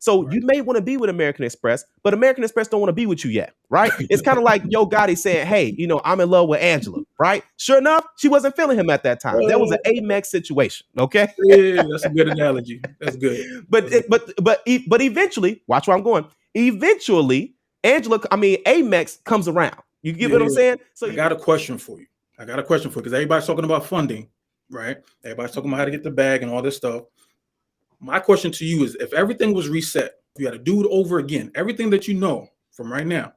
So you may want to be with American Express, but American Express don't want to be with you yet, right? It's kind of like Yo Gotti saying, hey, I'm in love with Angela, right? Sure enough, she wasn't feeling him at that time. That was an Amex situation, okay? Yeah, that's a good analogy. That's good. But eventually, watch where I'm going. Eventually, Amex comes around. You get what I'm saying? So I got a question for you. Because everybody's talking about funding, right? Everybody's talking about how to get the bag and all this stuff. My question to you is, if everything was reset, you had to do it over again, everything that you know from right now,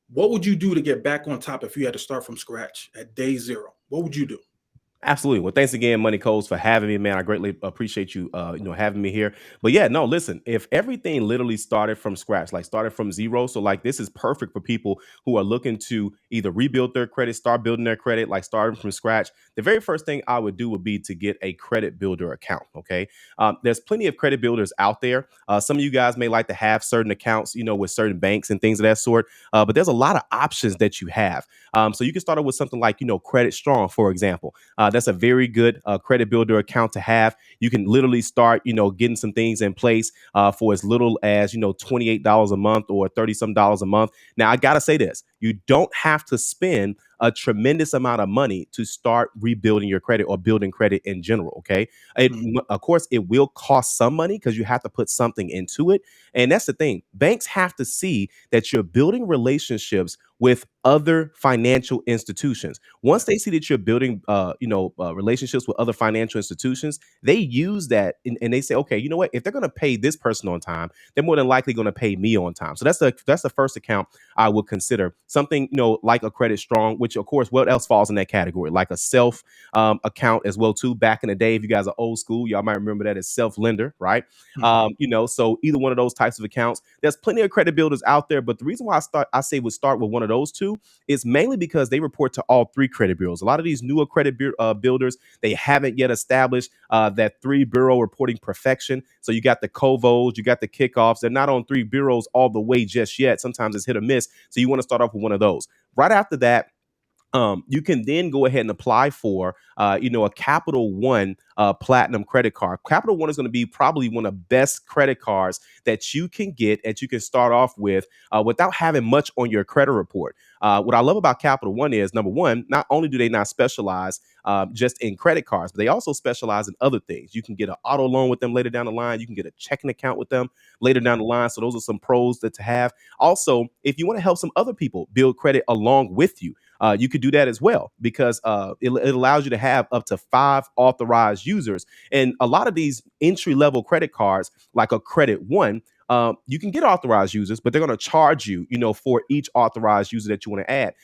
what would you do to get back on top if you had to start from scratch at day zero? What would you do? Absolutely. Well, thanks again, Money Codes, for having me, man. I greatly appreciate you, having me here. But yeah, no, listen, if everything literally started from scratch, like started from zero, so like this is perfect for people who are looking to either rebuild their credit, start building their credit, like starting from scratch. The very first thing I would do would be to get a credit builder account. Okay. There's plenty of credit builders out there. Some of you guys may like to have certain accounts, with certain banks and things of that sort. But there's a lot of options that you have. So you can start with something like, Credit Strong, for example. That's a very good credit builder account to have. You can literally start, getting some things in place for as little as, $28 a month or $30 some a month. Now, I got to say this. You don't have to spend a tremendous amount of money to start rebuilding your credit or building credit in general. Okay. Of course, it will cost some money because you have to put something into it. And that's the thing. Banks have to see that you're building relationships with other financial institutions. Once they see that you're building, relationships with other financial institutions, they use that and they say, okay, you know what? If they're going to pay this person on time, they're more than likely going to pay me on time. So that's the first account I would consider. Something, like a Credit Strong, which of course, what else falls in that category? Like a self account as well too. Back in the day, if you guys are old school, y'all might remember that as self lender, right? So either one of those types of accounts. There's plenty of credit builders out there, but the reason why I say would start with one of those two is mainly because they report to all three credit bureaus. A lot of these newer credit builders, they haven't yet established that three bureau reporting perfection. So you got the Covos, you got the Kickoffs. They're not on three bureaus all the way just yet. Sometimes it's hit or miss. So you want to start off with one of those. Right after that, you can then go ahead and apply for, a Capital One Platinum credit card. Capital One is going to be probably one of the best credit cards that you can get, that you can start off with without having much on your credit report. What I love about Capital One is, number one, not only do they not specialize just in credit cards, but they also specialize in other things. You can get an auto loan with them later down the line. You can get a checking account with them later down the line. So those are some pros that to have. Also, if you want to help some other people build credit along with you, you could do that as well, because it allows you to have up to 5 authorized users. And a lot of these entry level credit cards, like a Credit One, you can get authorized users, but they're going to charge you, for each authorized user that you want to add.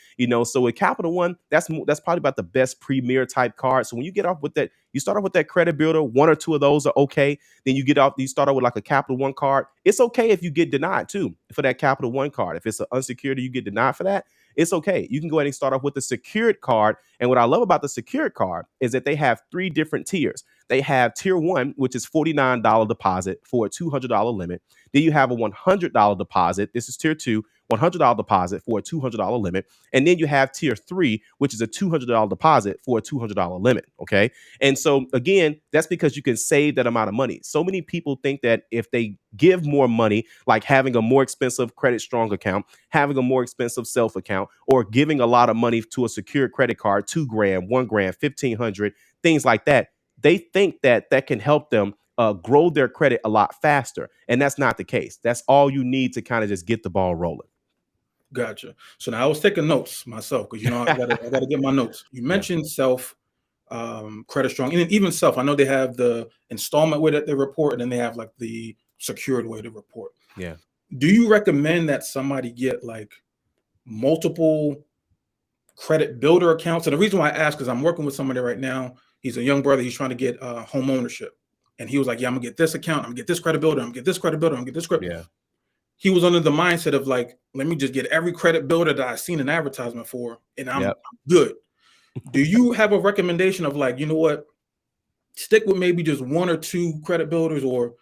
So with Capital One, that's probably about the best premier type card. So when you get off with that, you start off with that credit builder. 1 or 2 of those are okay. Then you start off with like a Capital One card. It's okay if you get denied too for that Capital One card. If it's an unsecured, you get denied for that. It's okay. You can go ahead and start off with the secured card. And what I love about the secured card is that they have 3 different tiers. They have tier 1, which is $49 deposit for a $200 limit. Then you have a $100 deposit. This is tier 2, $100 deposit for a $200 limit. And then you have tier 3, which is a $200 deposit for a $200 limit. Okay. And so again, that's because you can save that amount of money. So many people think that if they give more money, like having a more expensive Credit Strong account, having a more expensive self account, or giving a lot of money to a secured credit card, $2,000, $1,000, $1,500, things like that, they think that that can help them grow their credit a lot faster. And that's not the case. That's all you need to kind of just get the ball rolling. Gotcha. So now I was taking notes myself because I gotta get my notes. You mentioned self, Credit Strong, and even self. I know they have the installment way that they report, and then they have like the secured way to report. Yeah. Do you recommend that somebody get like multiple credit builder accounts? And the reason why I ask is I'm working with somebody right now. He's a young brother. He's trying to get home ownership, and he was like, "Yeah, I'm gonna get this account. I'm gonna get this credit builder. I'm gonna get this credit builder. I'm gonna get this credit." Yeah. He was under the mindset of like, let me just get every credit builder that I've seen an advertisement for, and I'm good. Do you have a recommendation of like, you know what, stick with maybe just 1 or 2 credit builders, or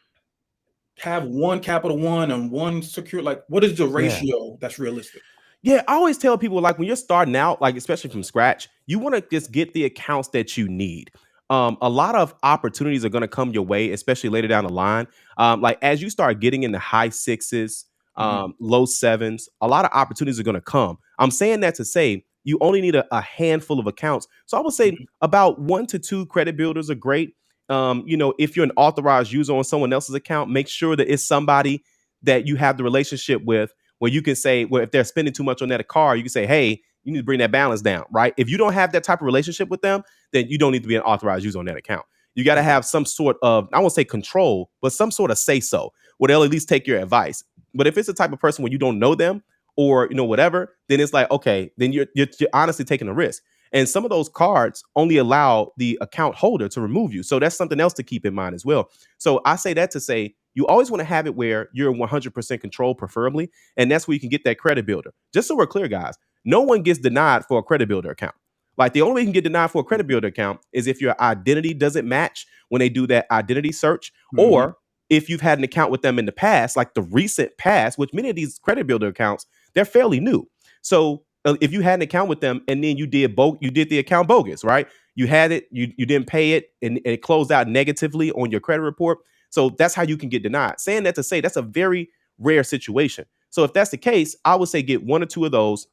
have 1 Capital One and 1 secure? Like, what is the ratio that's realistic? Yeah, I always tell people, like, when you're starting out, like especially from scratch, you want to just get the accounts that you need. a lot of opportunities are going to come your way, especially later down the line. Like as you start getting in the high sixes, Mhm. low sevens, a lot of opportunities are going to come. I'm saying that to say you only need a handful of accounts. So I would say Mhm. about 1 to 2 credit builders are great. If you're an authorized user on someone else's account, make sure that it's somebody that you have the relationship with where you can say, well, if they're spending too much on that car, you can say, hey, you need to bring that balance down, right? If you don't have that type of relationship with them, then you don't need to be an authorized user on that account. You got to Okay. have some sort of, I won't say control, but some sort of say so, where they'll at least take your advice. But if it's the type of person where you don't know them or whatever, then it's like, okay, then you're honestly taking a risk. And some of those cards only allow the account holder to remove you. So that's something else to keep in mind as well. So I say that to say you always want to have it where you're in 100% control, preferably. And that's where you can get that credit builder. Just so we're clear, guys, no one gets denied for a credit builder account. Like the only way you can get denied for a credit builder account is if your identity doesn't match when they do that identity search, Mhm. or if you've had an account with them in the past, like the recent past, which many of these credit builder accounts, they're fairly new. So if you had an account with them and then you did the account bogus, right? You had it, you didn't pay it, and it closed out negatively on your credit report. So that's how you can get denied. Saying that to say that's a very rare situation. So if that's the case, I would say get 1 or 2 of those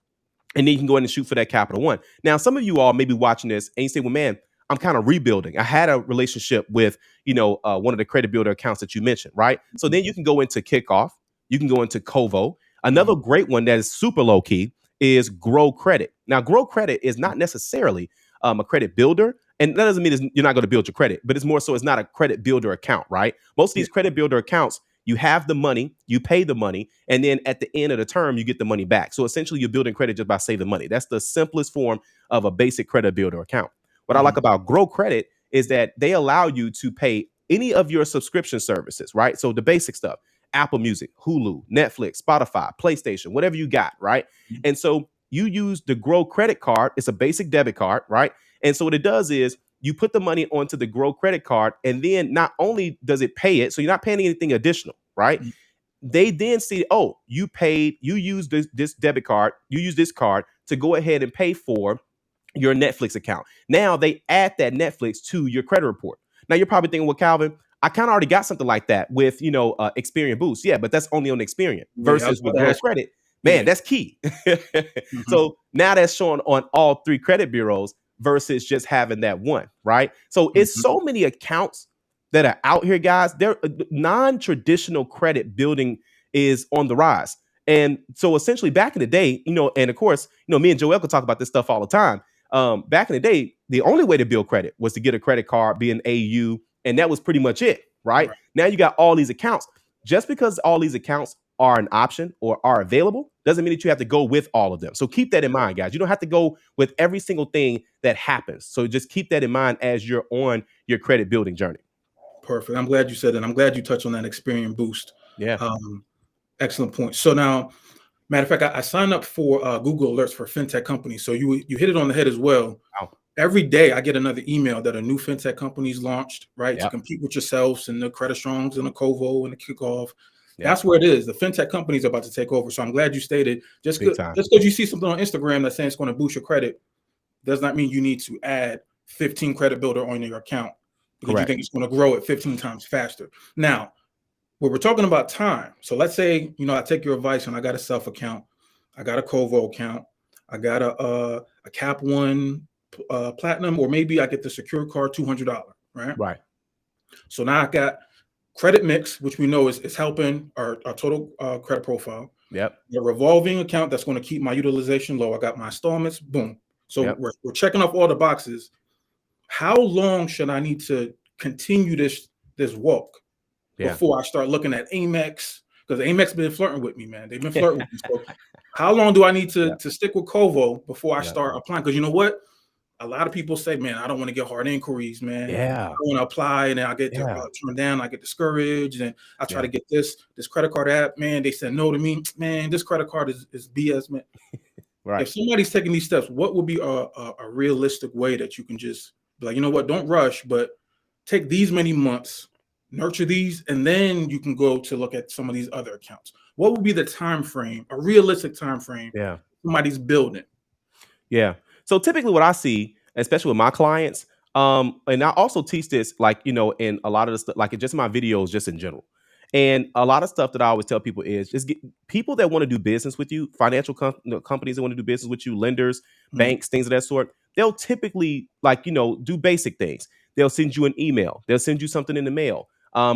and then you can go ahead and shoot for that Capital One. Now, some of you all may be watching this and you say, well, man, I'm kind of rebuilding. I had a relationship with, one of the credit builder accounts that you mentioned, right? So then you can go into Kickoff. You can go into Kovo. Another Mhm. great one that is super low key is Grow Credit. Now, Grow Credit is not necessarily a credit builder. And that doesn't mean you're not going to build your credit, but it's more so it's not a credit builder account, right? Most of Yeah. these credit builder accounts, you have the money, you pay the money, and then at the end of the term, you get the money back. So essentially, you're building credit just by saving money. That's the simplest form of a basic credit builder account. What I like Mhm. about Grow Credit is that they allow you to pay any of your subscription services, right? So the basic stuff, Apple Music, Hulu, Netflix, Spotify, PlayStation, whatever you got, right? And so you use the Grow credit card. It's a basic debit card, right? And so what it does is you put the money onto the Grow credit card, and then not only does it pay it, so you're not paying anything additional, right? Mhm. They then see, oh, you use this debit card, you use this card to go ahead and pay for your Netflix account. Now they add that Netflix to your credit report. Now you're probably thinking, well, Calvin, I kind of already got something like that with Experian Boost. Yeah, but that's only on Experian Yeah, I was versus with about to Grow ask you. Credit. Man, Yeah. that's key. Mhm. So now that's shown on all 3 credit bureaus versus just having that one, right? So it's Mhm. so many accounts that are out here, guys. They're non-traditional credit building is on the rise. And so essentially back in the day, and of course, me and Joel could talk about this stuff all the time. Back in the day, the only way to build credit was to get a credit card, be an AU, and that was pretty much it, right? Right. Now you got all these accounts. Just because all these accounts are an option or are available doesn't mean that you have to go with all of them. So keep that in mind, guys. You don't have to go with every single thing that happens. So just keep that in mind as you're on your credit building journey. Perfect. I'm glad you said that. I'm glad you touched on that Experian Boost. Yeah. Um, Excellent point. So now, matter of fact, I signed up for Google Alerts for fintech companies. So you hit it on the head as well. Wow. Every day I get another email that a new fintech company's launched, right, to Yep. compete with yourselves and the Credit Strongs and the Kovo and the Kickoff. Yep. That's where it is. The fintech companies are about to take over. So I'm glad you stated Big time. just because you see something on Instagram that's saying it's going to boost your credit does not mean you need to add 15 credit builder on your account because you Correct. think it's going to grow at 15 times faster. Now, when we're talking about time, so let's say I take your advice and I got a self account, I got a Kovo account, I got a Cap One Platinum, or maybe I get the secure card $200, right? Right. So now I got credit mix, which we know is helping our total credit profile. Yep. The revolving account that's going to keep my utilization low. I got my installments, boom. So Yep. we're checking off all the boxes. How long should I need to continue this walk Yeah. before I start looking at Amex? Because Amex been flirting with me, man. They've been flirting with me. So how long do I need Yep. to stick with Kovo before I Yep. start applying? Because you know what? A lot of people say, man, I don't want to get hard inquiries, man. I Yeah. want to apply and then I get Yeah. turned down. I get discouraged and I try to Yeah. get this credit card app. Man, they said no to me. Man, this credit card is BS, man. Right. If somebody's taking these steps, what would be a realistic way that you can just be like, you know what, don't rush, but take these many months, nurture these, and then you can go to look at some of these other accounts. What would be the time frame, a realistic time frame Yeah. somebody's building? Yeah. So typically what I see, especially with my clients, And I also teach this, like, in a lot of the stuff, like in just my videos, just in general. And a lot of stuff that I always tell people is just get people that want to do business with you, financial companies that want to do business with you, lenders, banks, things of that sort. They'll typically, like, do basic things. They'll send you an email. They'll send you something in the mail.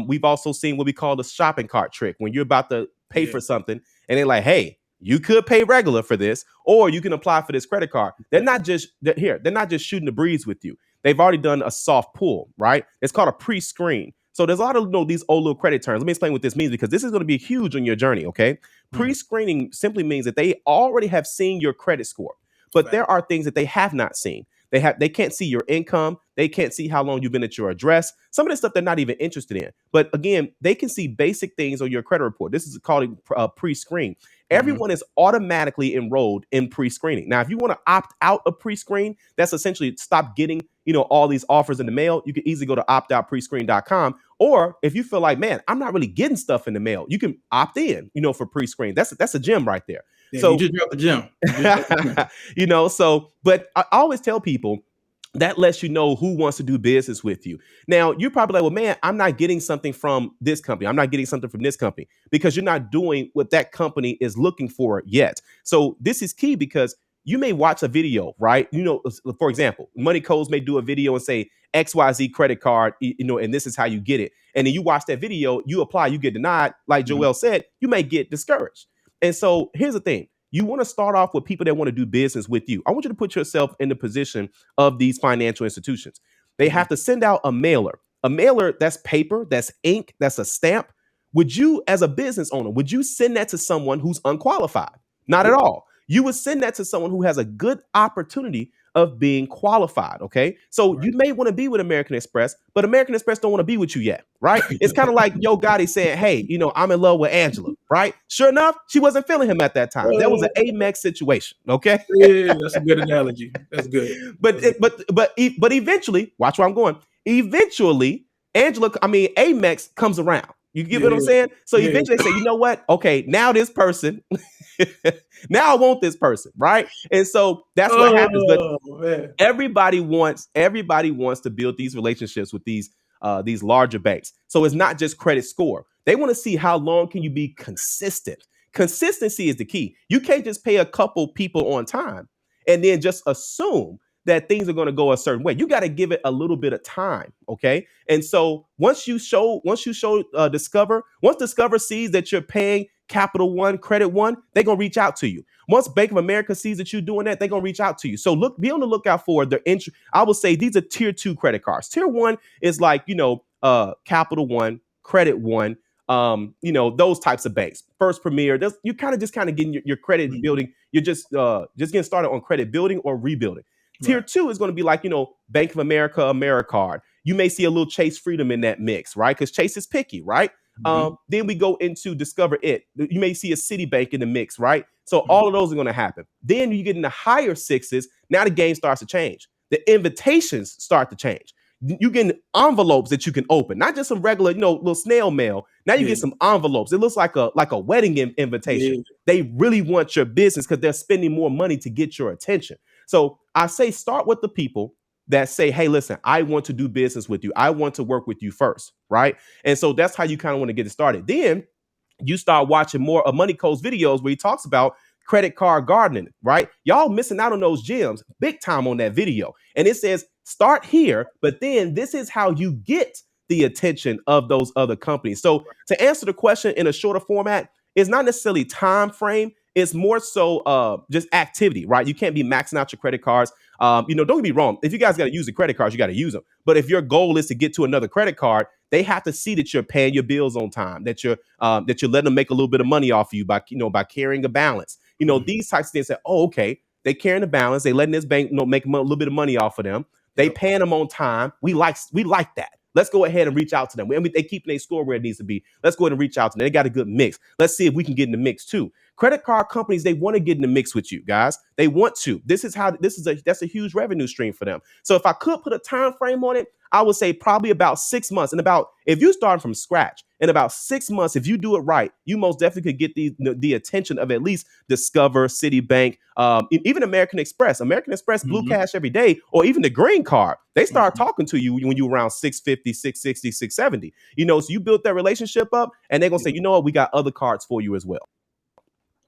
We've also seen what we call the shopping cart trick, when you're about to pay for something and they're like, hey, you could pay regular for this, or you can apply for this credit card. They're not just shooting the breeze with you. They've already done a soft pull, right? It's called a pre-screen. So there's a lot of these old little credit terms. Let me explain what this means, because this is going to be huge on your journey, okay? Pre-screening simply means that they already have seen your credit score, but there are things that they have not seen. They can't see your income. They can't see how long you've been at your address. Some of this stuff they're not even interested in. But again, they can see basic things on your credit report. This is called a pre-screen. Everyone is automatically enrolled in pre-screening. Now, if you want to opt out of pre-screen, that's essentially stop getting, all these offers in the mail. You can easily go to optoutprescreen.com. Or if you feel like, man, I'm not really getting stuff in the mail, you can opt in, for pre-screen. That's a gem right there. Yeah, so you just dropped the gem. But I always tell people, that lets you know who wants to do business with you. Now, you're probably like, well, man, I'm not getting something from this company. I'm not getting something from this company, because you're not doing what that company is looking for yet. So this is key, because you may watch a video, right? For example, Money Codes may do a video and say XYZ credit card, and this is how you get it. And then you watch that video, you apply, you get denied. Like Joel said, you may get discouraged. And so here's the thing. You want to start off with people that want to do business with you. I want you to put yourself in the position of these financial institutions. They have to send out a mailer. A mailer, that's paper, that's ink, that's a stamp. Would you, as a business owner, would you send that to someone who's unqualified? Not at all. You would send that to someone who has a good opportunity of being qualified. Okay. So you may want to be with American Express, but American Express don't want to be with you yet. Right. It's kind of like Yo Gotti saying, hey, I'm in love with Angela. Right. Sure enough, she wasn't feeling him at that time. That was an Amex situation. Okay. Yeah, that's a good analogy. That's good. But eventually, watch where I'm going. Eventually, Amex comes around. You get what I'm saying? So eventually they say, you know what? Okay, now this person, now I want this person, right? And so that's what happens. But everybody wants to build these relationships with these larger banks. So it's not just credit score. They want to see how long can you be consistent. Consistency is the key. You can't just pay a couple people on time and then just assume that things are going to go a certain way. You got to give it a little bit of time, okay? And so once Discover sees that you're paying Capital One, Credit One, they're going to reach out to you. Once Bank of America sees that you're doing that, they're going to reach out to you. So be on the lookout for their entry. I would say these are tier 2 credit cards. Tier 1 is like, Capital One, Credit One, those types of banks. First Premier, you kind of getting your credit building. You're just getting started on credit building or rebuilding. Tier 2 is going to be like, Bank of America, AmeriCard. You may see a little Chase Freedom in that mix, right? Because Chase is picky, right? Then we go into Discover It. You may see a Citibank in the mix, right? So all of those are going to happen. Then you get in the higher sixes. Now the game starts to change. The invitations start to change. You get envelopes that you can open, not just some regular, little snail mail. Now you get some envelopes. It looks like a wedding invitation. Yeah. They really want your business because they're spending more money to get your attention. So I say start with the people that say, hey, listen, I want to do business with you. I want to work with you first, right? And so that's how you kind of want to get it started. Then you start watching more of Money Code's videos where he talks about credit card gardening, right? Y'all missing out on those gems big time on that video. And it says, start here, but then this is how you get the attention of those other companies. So to answer the question in a shorter format, it's not necessarily time frame. It's more so just activity, right? You can't be maxing out your credit cards. Don't get me wrong. If you guys got to use the credit cards, you got to use them. But if your goal is to get to another credit card, they have to see that you're paying your bills on time, that you're letting them make a little bit of money off of you by carrying a balance. These types of things. Say, oh, okay, they carrying a balance. They letting this bank make a little bit of money off of them. They paying them on time. We like that. Let's go ahead and reach out to them. They keeping their score where it needs to be. Let's go ahead and reach out to them. They got a good mix. Let's see if we can get in the mix too. Credit card companies, they want to get in the mix with you guys. They want to. That's a huge revenue stream for them. So if I could put a time frame on it, I would say probably about 6 months. And about, if you start from scratch, in about 6 months, if you do it right, you most definitely could get the attention of at least Discover, Citibank, even American Express. American Express, Blue Cash every day, or even the Green Card. They start talking to you when you around 650, 660, 670. So you built that relationship up, and they're gonna say, you know what, we got other cards for you as well.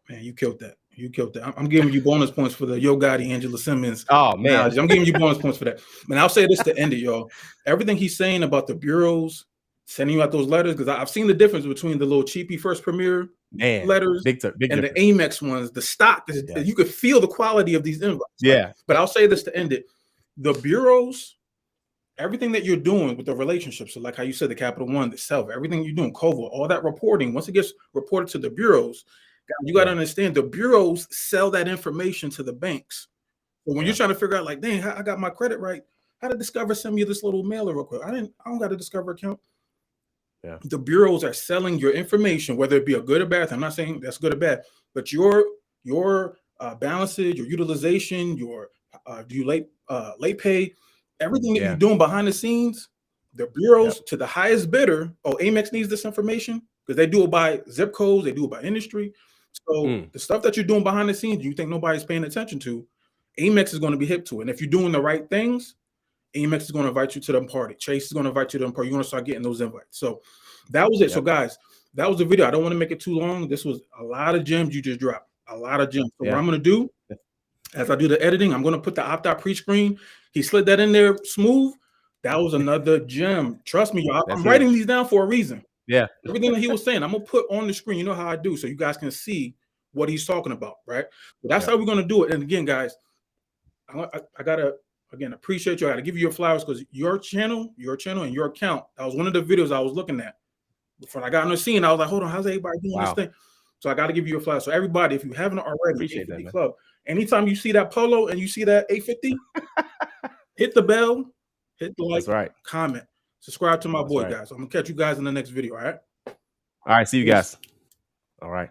Man, you killed that. You killed that. I'm giving you bonus points for the Yo Gotti, Angela Simmons. Oh man, analogy. I'm giving you bonus points for that. And I'll say this to end it, y'all. Everything he's saying about the bureaus sending you out those letters, because I've seen the difference between the little cheapy First Premier letters big and difference. the Amex ones. The stock, you could feel the quality of these invites. Yeah. But I'll say this to end it. The bureaus, everything that you're doing with the relationships, so like how you said, the Capital One, the Self, everything you're doing, COVA, all that reporting, once it gets reported to the bureaus, you got to understand the bureaus sell that information to the banks. But when you're trying to figure out, like, dang, I got my credit right, how did Discover send me this little mailer real quick? I don't got a Discover account. Yeah. The bureaus are selling your information, whether it be a good or bad. I'm not saying that's good or bad, but your balances, your utilization, your late pay, everything that you're doing behind the scenes, the bureaus to the highest bidder. Oh, Amex needs this information because they do it by zip codes, they do it by industry. So the stuff that you're doing behind the scenes, you think nobody's paying attention to, Amex is going to be hip to it. And if you're doing the right things, Amex is going to invite you to them party. Chase is going to invite you to them party. You're going to start getting those invites. So that was it. So guys, that was the video. I don't want to make it too long. This was a lot of gems you just dropped. A lot of gems. So what I'm going to do, as I do the editing, I'm going to put the opt-out pre-screen. He slid that in there smooth. That was another gem. Trust me, y'all. I'm writing these down for a reason. Yeah. Everything that he was saying, I'm going to put on the screen. You know how I do, so you guys can see what he's talking about, right? But that's how we're going to do it. And again, guys, I got to, again, appreciate you. I got to give you your flowers because your channel and your account, that was one of the videos I was looking at. Before I got on the scene, I was like, hold on, how's everybody doing this thing? So I got to give you your flowers. So everybody, if you haven't already, appreciate that, Club, anytime you see that polo and you see that 850, hit the bell, hit the like, comment, subscribe to my boy, guys. I'm going to catch you guys in the next video, all right? All right, see you guys. All right.